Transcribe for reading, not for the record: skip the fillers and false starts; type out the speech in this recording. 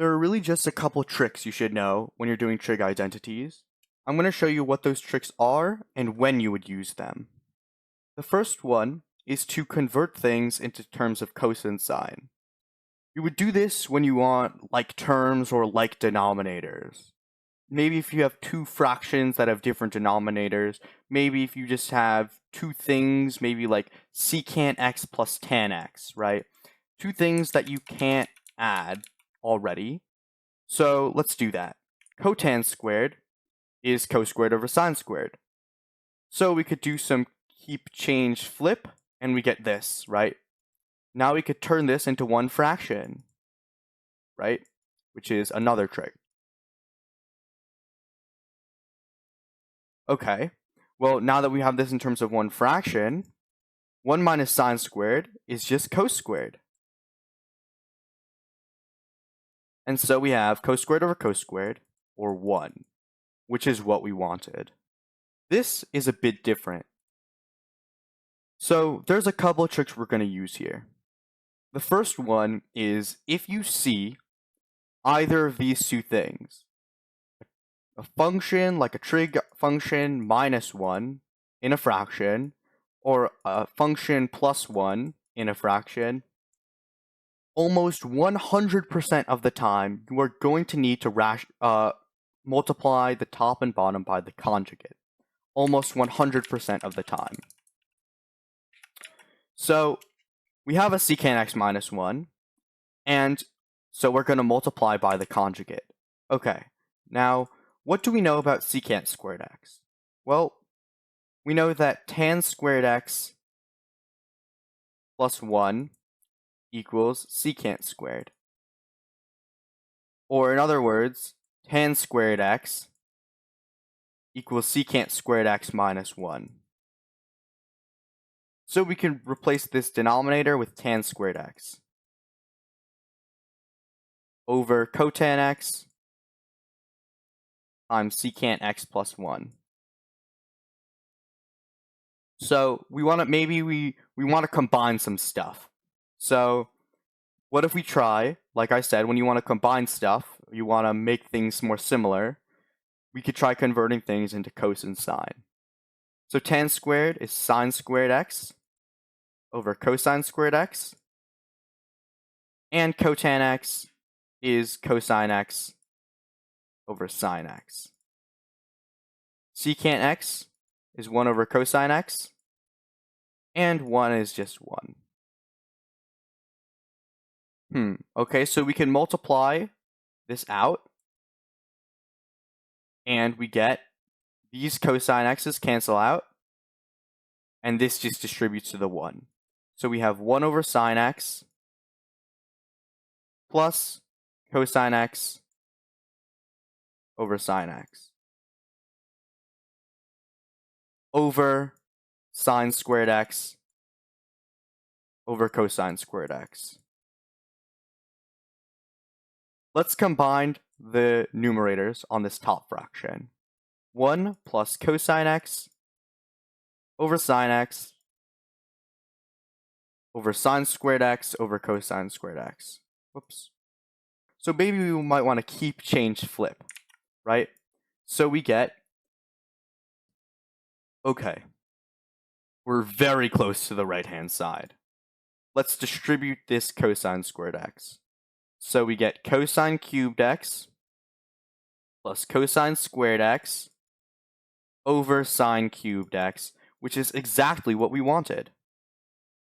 There are really just a couple tricks you should know when you're doing trig identities. I'm going to show you what those tricks are and when you would use them. The first one is to convert things into terms of cosine sign. You would do this when you want like terms or like denominators. Maybe if you have two fractions that have different denominators, maybe if you just have two things, maybe like secant x plus tan x, right? Two things that you can't add already. So let's do that. Cotan squared is cos squared over sine squared. So we could do some keep change flip and we get this, right? Now we could turn this into one fraction, right? Which is another trig. Okay, well, now that we have this in terms of one fraction, 1 minus sine squared is just cos squared. And so we have cos squared over cos squared, or 1, which is what we wanted. This is a bit different. So there's a couple of tricks we're going to use here. The first one is if you see either of these two things, a function like a trig function minus 1 in a fraction, or a function plus 1 in a fraction, almost 100% of the time you are going to need to multiply the top and bottom by the conjugate. Almost 100% of the time. So we have a secant x minus 1, and so we're going to multiply by the conjugate. Okay, now what do we know about secant squared x? Well, we know that tan squared x plus 1 equals secant squared. Or in other words, tan squared x equals secant squared x minus 1. So we can replace this denominator with tan squared x over cotan x times secant x plus 1. So we want to we want to combine some stuff. So what if we try, like I said, when you want to combine stuff, you want to make things more similar, we could try converting things into cosine sign. So tan squared is sine squared x over cosine squared x, and cotan x is cosine x over sine x. Secant x is 1 over cosine x, and 1 is just 1. Okay, so we can multiply this out, and we get these cosine x's cancel out, and this just distributes to the 1. So we have 1 over sine x plus cosine x over sine x over sine squared x over cosine squared x. Let's combine the numerators on this top fraction. 1 plus cosine x over sine x over sine squared x over cosine squared x. Whoops. So maybe we might want to keep change flip, right? So we get, okay, we're very close to the right-hand side. Let's distribute this cosine squared x. So we get cosine cubed x plus cosine squared x over sine cubed x, which is exactly what we wanted.